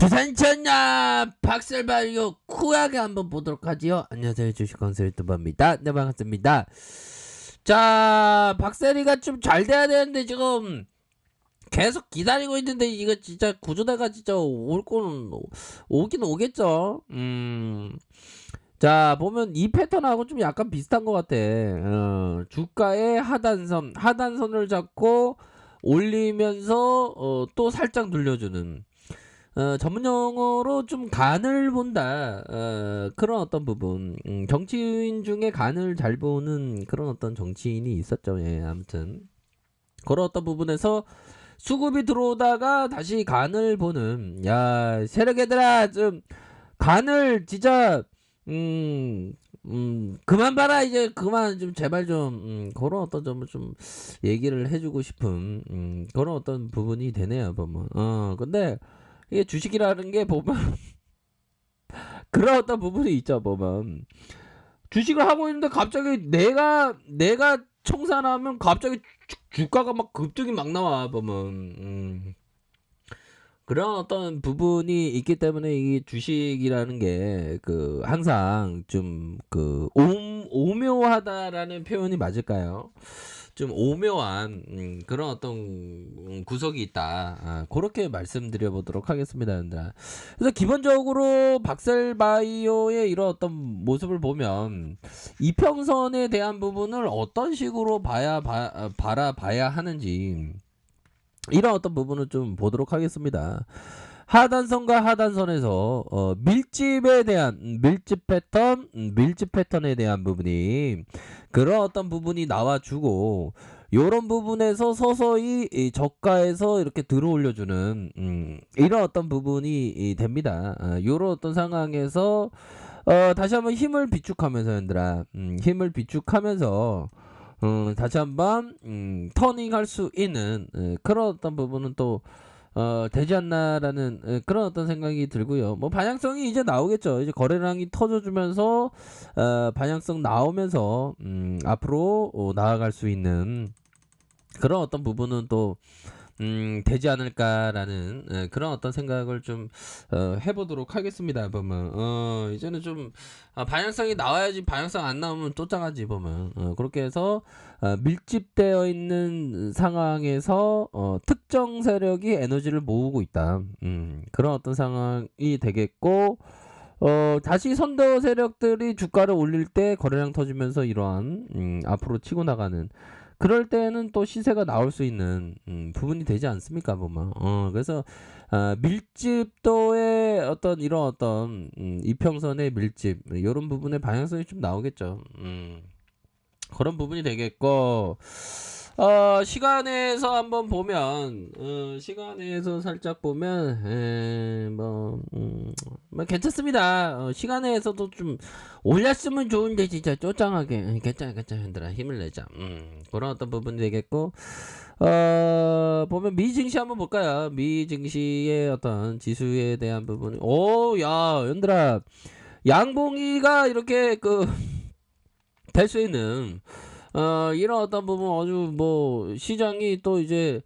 부산천야 박살발교 쿠하게 한번 보도록 하지요. 안녕하세요, 주식건설 유튜버입니다. 네, 반갑습니다. 자, 박세리가 좀 잘 돼야 되는데 지금 계속 기다리고 있는데 이거 진짜 구조대가 진짜 올 거는 오긴 오겠죠. 자, 보면 이 패턴하고 좀 약간 비슷한 것 같아. 주가의 하단선을 잡고 올리면서 또 살짝 눌려주는, 전문 용어로 좀 간을 본다. 그런 어떤 부분. 정치인 중에 간을 잘 보는 그런 어떤 정치인이 있었죠. 예, 아무튼. 그런 어떤 부분에서 수급이 들어오다가 다시 간을 보는, 야, 세력애들아, 좀, 간을 진짜, 그만 봐라, 이제, 그만 좀, 제발 좀, 그런 어떤 점을 좀 얘기를 해주고 싶은, 그런 어떤 부분이 되네요, 보면. 근데, 이게 주식이라는 게 보면 그런 어떤 부분이 있죠. 보면 주식을 하고 있는데 갑자기 내가 청산하면 갑자기 주가가 막 급등이 막 나와. 보면 그런 어떤 부분이 있기 때문에 이 주식이라는 게 그 항상 좀 그 오묘하다라는 표현이 맞을까요? 좀 오묘한 그런 어떤 구석이 있다. 그렇게 말씀드려 보도록 하겠습니다, 여러분들. 그래서 기본적으로 박셀바이오의 이런 어떤 모습을 보면 이평선에 대한 부분을 어떤 식으로 바라봐야 하는지, 이런 어떤 부분을 좀 보도록 하겠습니다. 하단선과 하단선에서 밀집에 대한 밀집 패턴에 대한 부분이, 그런 어떤 부분이 나와주고, 요런 부분에서 서서히 이 저가에서 이렇게 들어올려주는 이런 어떤 부분이 됩니다. 요런 어떤 상황에서 다시 한번 힘을 비축하면서, 얘들아, 힘을 비축하면서 다시 한번 터닝할 수 있는 그런 어떤 부분은 또 되지 않나라는 그런 어떤 생각이 들고요. 뭐 반향성이 이제 나오겠죠. 이제 거래량이 터져주면서 반향성 나오면서 앞으로 나아갈 수 있는 그런 어떤 부분은 또 되지 않을까라는 그런 어떤 생각을 좀 해보도록 하겠습니다. 보면 이제는 좀 방향성이 나와야지, 방향성 안 나오면 또 짱하지. 보면 그렇게 해서 밀집되어 있는 상황에서 특정 세력이 에너지를 모으고 있다. 그런 어떤 상황이 되겠고, 다시 선도 세력들이 주가를 올릴 때 거래량 터지면서 이러한 앞으로 치고 나가는, 그럴 때는 또 시세가 나올 수 있는 부분이 되지 않습니까, 보면. 그래서 밀집도의 어떤 이런 어떤 이평선의 밀집, 이런 부분의 방향성이 좀 나오겠죠. 그런 부분이 되겠고, 시간에서 한번 보면, 시간에서 살짝 보면, 뭐 괜찮습니다. 시간에서도 좀 올렸으면 좋은데 진짜 쪼짱하게 괜찮아 얘들아, 힘을 내자. 그런 어떤 부분이 되겠고, 보면 미 증시 한번 볼까요? 미 증시의 어떤 지수에 대한 부분. 야, 얘들아, 양봉이가 이렇게 될 수 있는 이런 어떤 부분, 아주 뭐 시장이 또 이제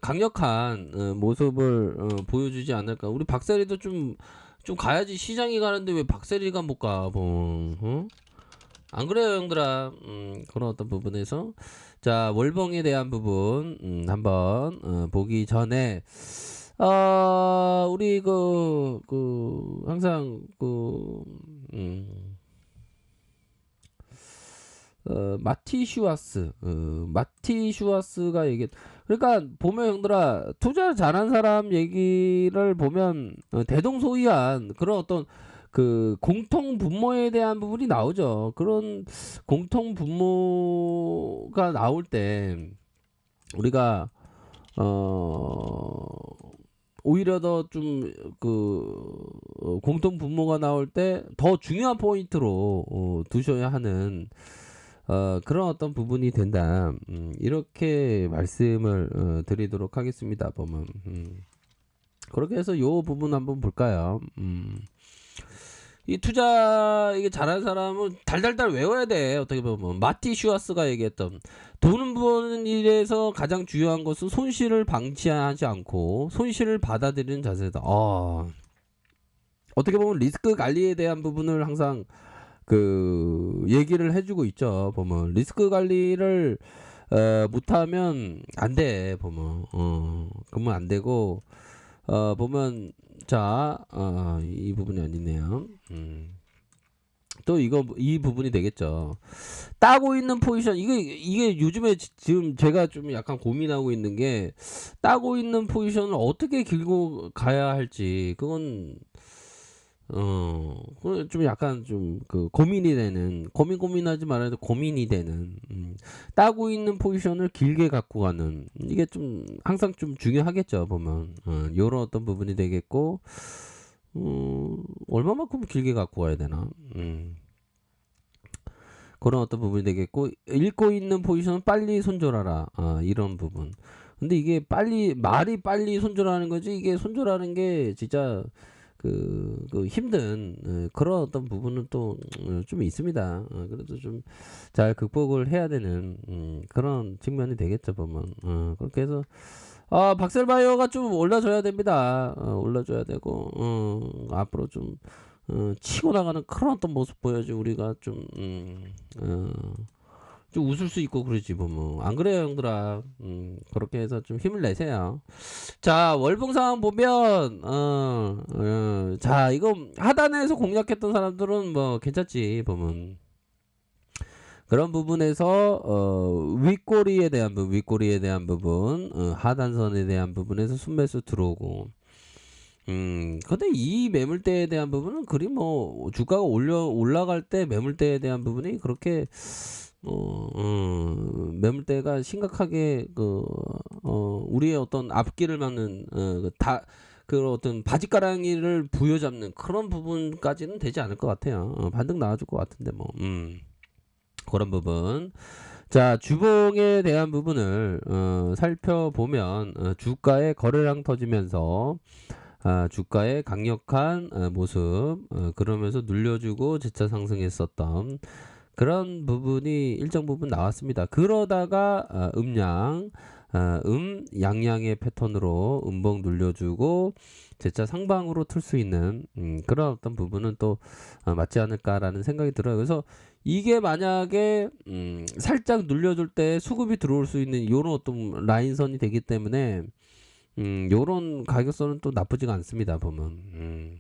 강력한 모습을 보여주지 않을까. 우리 박세리도 좀 가야지. 시장이 가는데 왜 박세리가 못 가? 뭐, 안 그래요, 형들아? 그런 어떤 부분에서, 자, 월봉에 대한 부분 한번 보기 전에, 우리 항상 마티슈아스가 얘기, 그러니까 보면 형들아, 투자 잘한 사람 얘기를 보면 대동소이한 그런 어떤 그 공통 분모에 대한 부분이 나오죠. 그런 공통 분모가 나올 때 우리가 오히려 더 좀 공통 분모가 나올 때 더 중요한 포인트로 두셔야 하는 그런 어떤 부분이 된다. 이렇게 말씀을 드리도록 하겠습니다. 보면 그렇게 해서 요 부분 한번 볼까요? 이 투자 이게 잘하는 사람은 달달달 외워야 돼. 어떻게 보면 마티 슈아스가 얘기했던 돈을 버는 일에서 가장 중요한 것은 손실을 방치하지 않고 손실을 받아들이는 자세다. 어떻게 보면 리스크 관리에 대한 부분을 항상 그 얘기를 해주고 있죠. 보면 리스크 관리를 못하면 안 돼. 보면 그러면 안 되고 보면 이 부분이 아니네요. 또 이 부분이 되겠죠. 따고 있는 포지션 이게 요즘에 지금 제가 좀 약간 고민하고 있는 게 따고 있는 포지션을 어떻게 길고 가야 할지 그건 그건 좀 약간 좀 그 고민이 되는 고민하지 말아도 고민이 되는 따고 있는 포지션을 길게 갖고 가는 이게 좀 항상 좀 중요하겠죠 보면 요런 어떤 부분이 되겠고 얼마만큼 길게 갖고 가야 되나 그런 어떤 부분이 되겠고 읽고 있는 포지션은 빨리 손절하라 이런 부분 근데 이게 말이 빨리 손절하는 거지 이게 손절하는 게 진짜 그 힘든 그런 어떤 부분은 또 좀 있습니다. 그래도 좀 잘 극복을 해야 되는 그런 측면이 되겠죠 보면 그렇게 해서 박셀바이어가 좀 올라줘야 됩니다. 올라줘야 되고 앞으로 좀 치고 나가는 그런 어떤 모습 보여야지 우리가 좀 웃을 수 있고 그러지 보면 안 그래요 형들아 그렇게 해서 좀 힘을 내세요. 자 월봉 상황 보면 자 이거 하단에서 공략했던 사람들은 뭐 괜찮지 보면 그런 부분에서 윗꼬리에 대한 부분 하단선에 대한 부분에서 순매수 들어오고 근데 이 매물대에 대한 부분은 그리 뭐 주가가 올라갈 때 매물대에 대한 부분이 그렇게 매물대가 심각하게 우리의 어떤 앞길을 막는 그 어떤 바지가랑이를 부여잡는 그런 부분까지는 되지 않을 것 같아요. 반등 나와줄 것 같은데 뭐 그런 부분. 자 주봉에 대한 부분을 살펴보면 주가의 거래량 터지면서 주가의 강력한 모습 그러면서 눌려주고 재차 상승했었던 그런 부분이 일정 부분 나왔습니다. 그러다가 양양의 패턴으로 음봉 눌려주고 재차 상방으로 틀 수 있는 그런 어떤 부분은 또 맞지 않을까라는 생각이 들어요. 그래서 이게 만약에 살짝 눌려줄 때 수급이 들어올 수 있는 이런 어떤 라인선이 되기 때문에 요런 가격선은 또 나쁘지가 않습니다 보면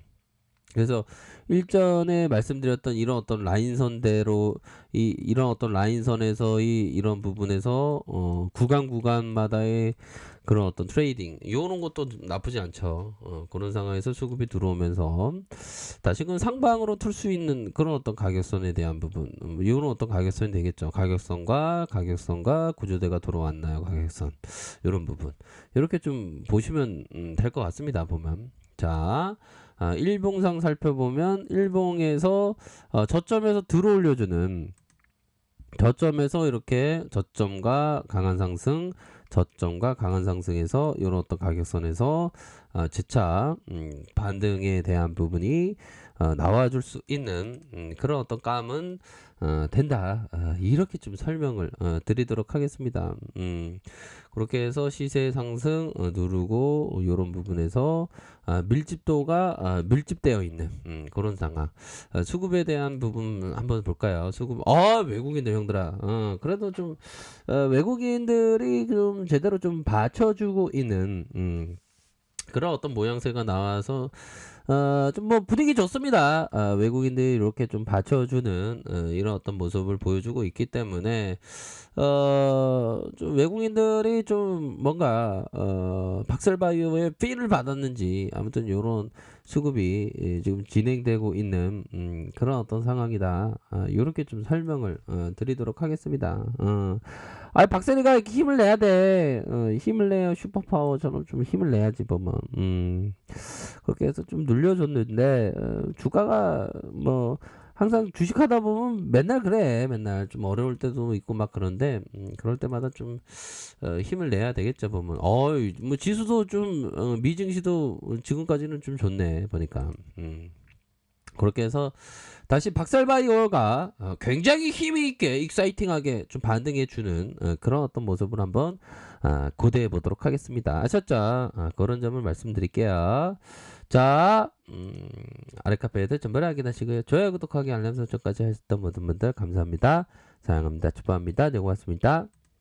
그래서 일전에 말씀드렸던 이런 어떤 라인선대로 이런 어떤 라인선에서 이런 부분에서 구간마다의 그런 어떤 트레이딩 요런 것도 나쁘지 않죠. 그런 상황에서 수급이 들어오면서 다시금 상방으로 틀 수 있는 그런 어떤 가격선에 대한 부분 이런 어떤 가격선이 되겠죠. 가격선과 구조대가 들어왔나요 가격선 이런 부분 이렇게 좀 보시면 될 것 같습니다 보면 자 일봉상 살펴보면 일봉에서 저점에서 들어올려주는 저점에서 이렇게 저점과 강한 상승에서 이런 어떤 가격선에서 재차 반등에 대한 부분이 나와줄 수 있는 그런 어떤 감은 된다. 이렇게 좀 설명을 드리도록 하겠습니다. 그렇게 해서 시세 상승 누르고 이런 부분에서 밀집도가 밀집되어 있는 그런 상황. 수급에 대한 부분 한번 볼까요? 수급 외국인들 형들아 그래도 좀 외국인들이 좀 제대로 좀 받쳐주고 있는 그런 어떤 모양새가 나와서 좀 뭐 분위기 좋습니다. 외국인들이 이렇게 좀 받쳐주는 이런 어떤 모습을 보여주고 있기 때문에 좀 외국인들이 좀 뭔가 박셀바이오의 피를 받았는지 아무튼 요런 수급이 지금 진행되고 있는 그런 어떤 상황이다. 요렇게 좀 설명을 드리도록 하겠습니다. 박세리가 힘을 내야 돼. 힘을 내야 슈퍼파워처럼 좀 힘을 내야지 보면. 그렇게 해서 좀 눌려줬는데 주가가 뭐 항상 주식하다 보면 맨날 그래. 맨날 좀 어려울 때도 있고 막 그런데 그럴 때마다 좀 힘을 내야 되겠죠 보면. 뭐 지수도 좀 미증시도 지금까지는 좀 좋네 보니까. 그렇게 해서 다시 박살바이오가 굉장히 힘이 있게 익사이팅하게 좀 반등해 주는 그런 어떤 모습을 한번 고대해 보도록 하겠습니다. 아셨죠? 그런 점을 말씀드릴게요. 자, 아래카페에서 전부를 확인하시고요. 좋아요, 구독하기, 알람 설정까지 하셨던 모든 분들 감사합니다. 사랑합니다. 축복합니다. 네, 고맙습니다.